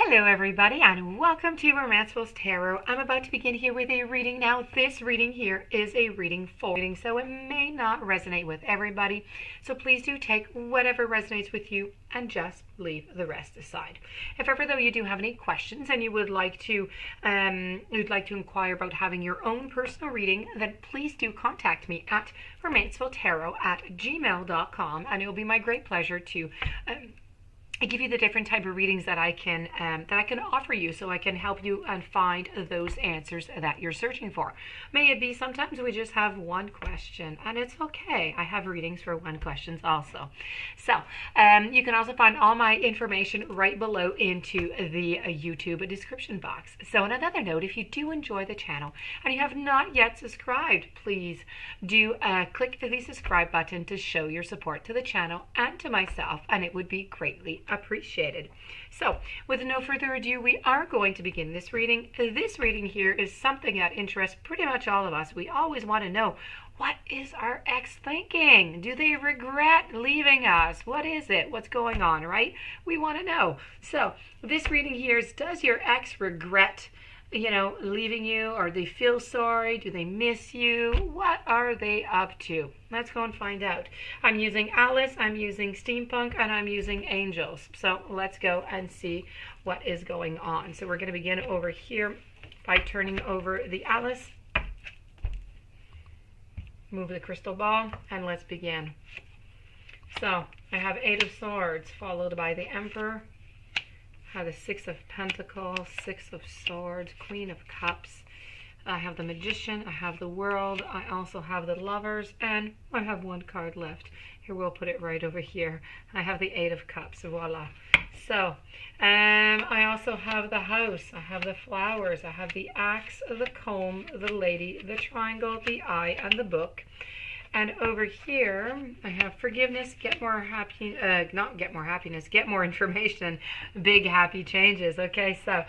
Hello everybody and welcome to Romancefull's Tarot. I'm about to begin here with a reading now. This reading here is a reading full reading, so it may not resonate with everybody. So please do take whatever resonates with you and just leave the rest aside. If ever though you do have any questions and you would like to inquire about having your own personal reading, then please do contact me at romancefulltarot@gmail.com, and it will be my great pleasure to I give you the different type of readings that I can offer you, so I can help you and find those answers that you're searching for. May it be sometimes we just have one question, and it's okay. I have readings for one questions also. So you can also find all my information right below into the YouTube description box. So on another note, if you do enjoy the channel and you have not yet subscribed, please do click the subscribe button to show your support to the channel and to myself, and it would be greatly appreciated. So with no further ado, we are going to begin this reading. This reading here is something that interests pretty much all of us. We always want to know, what is our ex thinking? Do they regret leaving us? What is it? What's going on, right? We want to know. So this reading here is, does your ex regret leaving you, or they feel sorry? Do they miss you? What are they up to? Let's go and find out. I'm using Alice, I'm using Steampunk, and I'm using Angels. So let's go and see what is going on. So we're going to begin over here by turning over the Alice. Move the crystal ball, and let's begin. So I have Eight of Swords, followed by the Emperor. I have the Six of Pentacles, Six of Swords, Queen of Cups. I have the Magician, I have the World, I also have the Lovers, and I have one card left. Here, we'll put it right over here. I have the Eight of Cups, voila. So, I also have the House, I have the Flowers, I have the Axe, the Comb, the Lady, the Triangle, the Eye, and the Book. And over here, I have Forgiveness, Get More Happiness, Get More Information, Big Happy Changes. Okay, so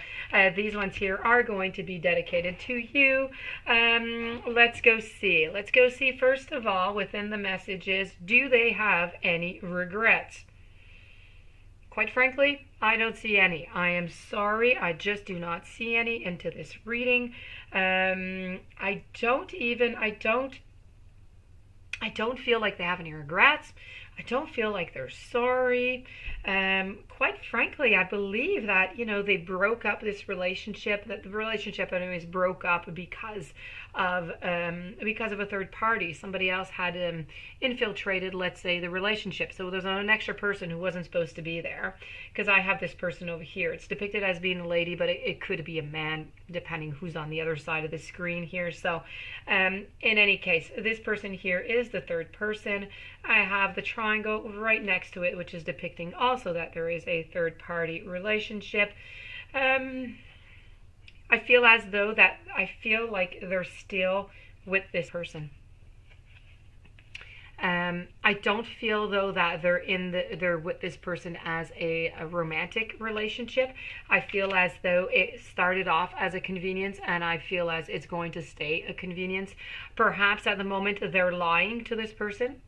these ones here are going to be dedicated to you. Let's go see. Let's go see, first of all, within the messages, do they have any regrets? Quite frankly, I don't see any. I am sorry, I just do not see any into this reading. I don't feel like they have any regrets. I don't feel like they're sorry. Quite frankly, I believe that, they broke up this relationship, that the relationship anyways broke up because of a third party. Somebody else had infiltrated, let's say, the relationship. So there's an extra person who wasn't supposed to be there. Because I have this person over here. It's depicted as being a lady, but it could be a man, depending who's on the other side of the screen here. So in any case, this person here is the third person. I have the triangle right next to it, which is depicting also that there is a third party relationship. I feel like they're still with this person. I don't feel though that they're with this person as a romantic relationship. I feel as though it started off as a convenience, and I feel as it's going to stay a convenience. Perhaps at the moment they're lying to this person.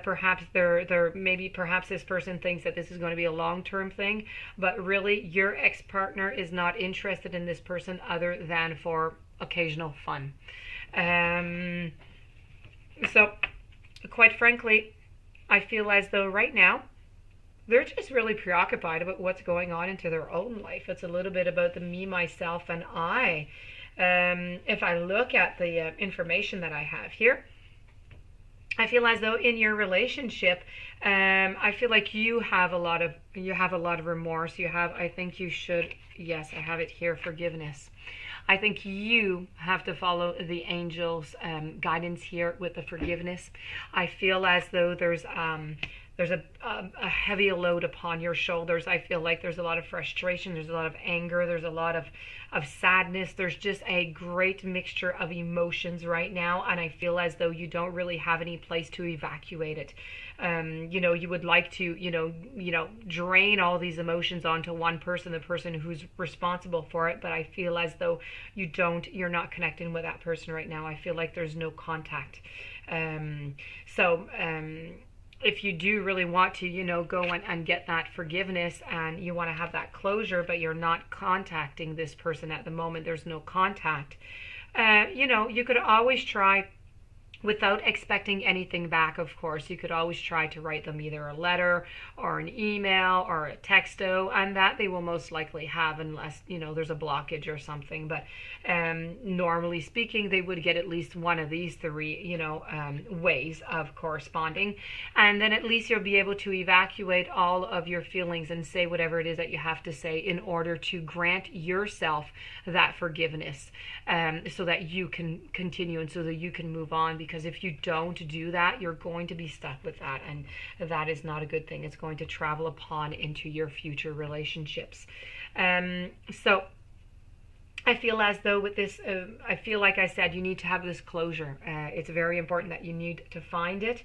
Perhaps perhaps this person thinks that this is going to be a long-term thing, but really your ex-partner is not interested in this person other than for occasional fun. So quite frankly, I feel as though right now they're just really preoccupied about what's going on into their own life. It's a little bit about the me, myself, and I. If I look at the information that I have here, I feel as though in your relationship, I feel like you have a lot of remorse. I have it here, forgiveness. I think you have to follow the angels' guidance here with the forgiveness. I feel as though there's a heavy load upon your shoulders. I feel like there's a lot of frustration, there's a lot of anger, there's a lot of sadness. There's just a great mixture of emotions right now, and I feel as though you don't really have any place to evacuate it. You would like to, drain all these emotions onto one person, the person who's responsible for it, but I feel as though you're not connecting with that person right now. I feel like there's no contact. if you do really want to, go and get that forgiveness, and you want to have that closure, but you're not contacting this person at the moment, there's no contact, you could always try, without expecting anything back, of course, you could always try to write them either a letter or an email or a texto, and that they will most likely have, unless, there's a blockage or something. But normally speaking, they would get at least one of these three, ways of corresponding. And then at least you'll be able to evacuate all of your feelings and say whatever it is that you have to say in order to grant yourself that forgiveness, so that you can continue and so that you can move on. Because if you don't do that, you're going to be stuck with that, and that is not a good thing. It's going to travel upon into your future relationships. So I feel as though with this, I feel like I said, you need to have this closure. It's very important that you need to find it.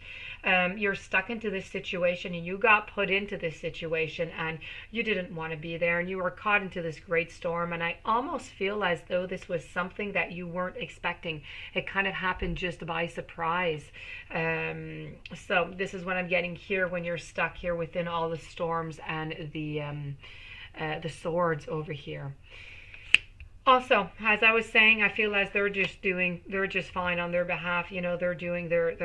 You're stuck into this situation, and you got put into this situation, and you didn't want to be there, and you were caught into this great storm. And I almost feel as though this was something that you weren't expecting. It kind of happened just by surprise. So this is what I'm getting here when you're stuck here within all the storms and the swords over here. Also, as I was saying, I feel as they're just fine on their behalf. They're doing their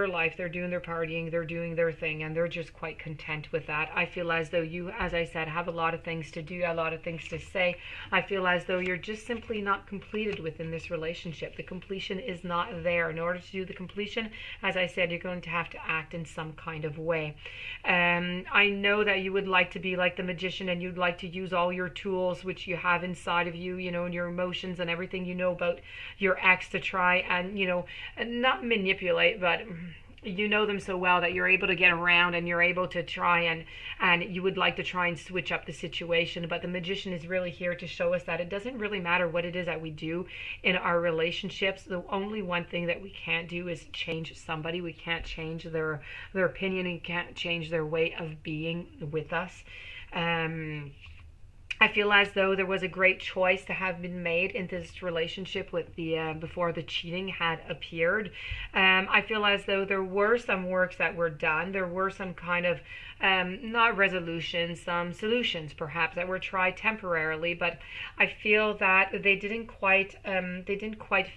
life, they're doing their partying, they're doing their thing, and they're just quite content with that. I feel as though you, as I said, have a lot of things to do, a lot of things to say. I feel as though you're just simply not completed within this relationship. The completion is not there. In order to do the completion, as I said, you're going to have to act in some kind of way. I know that you would like to be like the magician, and you'd like to use all your tools which you have inside of you, and your emotions and everything about your ex, to try and, not manipulate, but you know them so well that you're able to get around, and you're able to try and you would like to try and switch up the situation. But the magician is really here to show us that it doesn't really matter what it is that we do in our relationships. The only one thing that we can't do is change somebody. We can't change their opinion, and can't change their way of being with us. I feel as though there was a great choice to have been made in this relationship with the before the cheating had appeared. I feel as though there were some works that were done. There were some kind of not resolutions, some solutions perhaps that were tried temporarily, but I feel that they didn't quite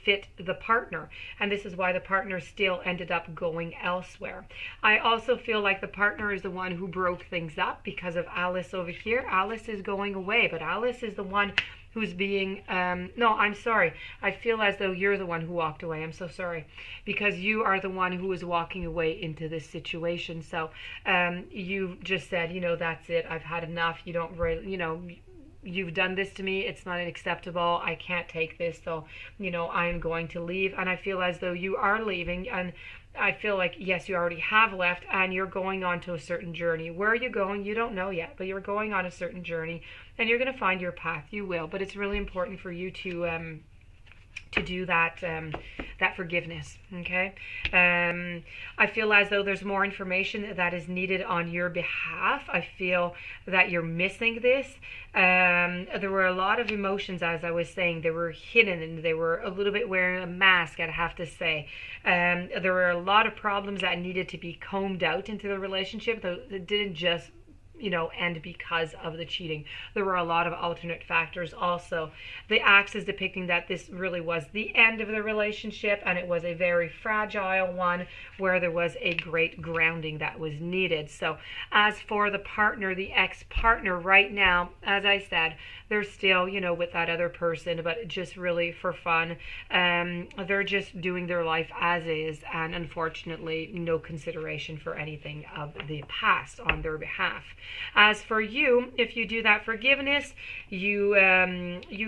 fit the partner, and this is why the partner still ended up going elsewhere. I also feel like the partner is the one who broke things up because of Alice over here. Alice is going away, but Alice is the one who's being, no, I'm sorry. I feel as though you're the one who walked away. I'm so sorry. Because you are the one who is walking away into this situation. So you just said, that's it. I've had enough. You don't really, you've done this to me. It's not acceptable. I can't take this. So, I am going to leave. And I feel as though you are leaving. And I feel like, yes, you already have left, and you're going on to a certain journey. Where are you going? You don't know yet, but you're going on a certain journey, and you're going to find your path. You will, but it's really important for you to do that that forgiveness. Okay. I feel as though there's more information that is needed on your behalf. I feel that you're missing this. There were a lot of emotions, as I was saying. They were hidden, and they were a little bit wearing a mask, I'd have to say. There were a lot of problems that needed to be combed out into the relationship. That didn't just end because of the cheating. There were a lot of alternate factors also. The axe is depicting that this really was the end of the relationship, and it was a very fragile one where there was a great grounding that was needed. So as for the partner, the ex-partner, right now, as I said, they're still, with that other person, but just really for fun. They're just doing their life as is, and unfortunately, no consideration for anything of the past on their behalf. As for you, if you do that forgiveness, you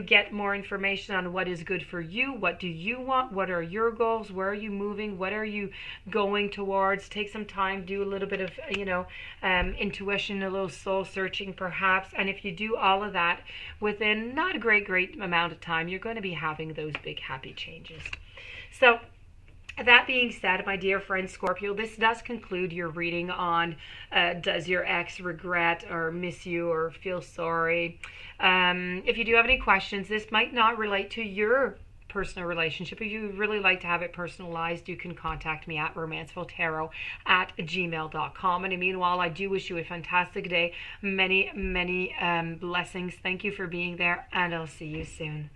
get more information on what is good for you. What do you want? What are your goals? Where are you moving? What are you going towards? Take some time, do a little bit of, intuition, a little soul searching perhaps. And if you do all of that within not a great amount of time, you're going to be having those big happy changes. So that being said, my dear friend Scorpio, this does conclude your reading on does your ex regret or miss you or feel sorry. If you do have any questions, this might not relate to your personal relationship, if you would really like to have it personalized, you can contact me at romancefulltarot@gmail.com. And meanwhile, I do wish you a fantastic day. Many, many blessings. Thank you for being there, and I'll see you soon.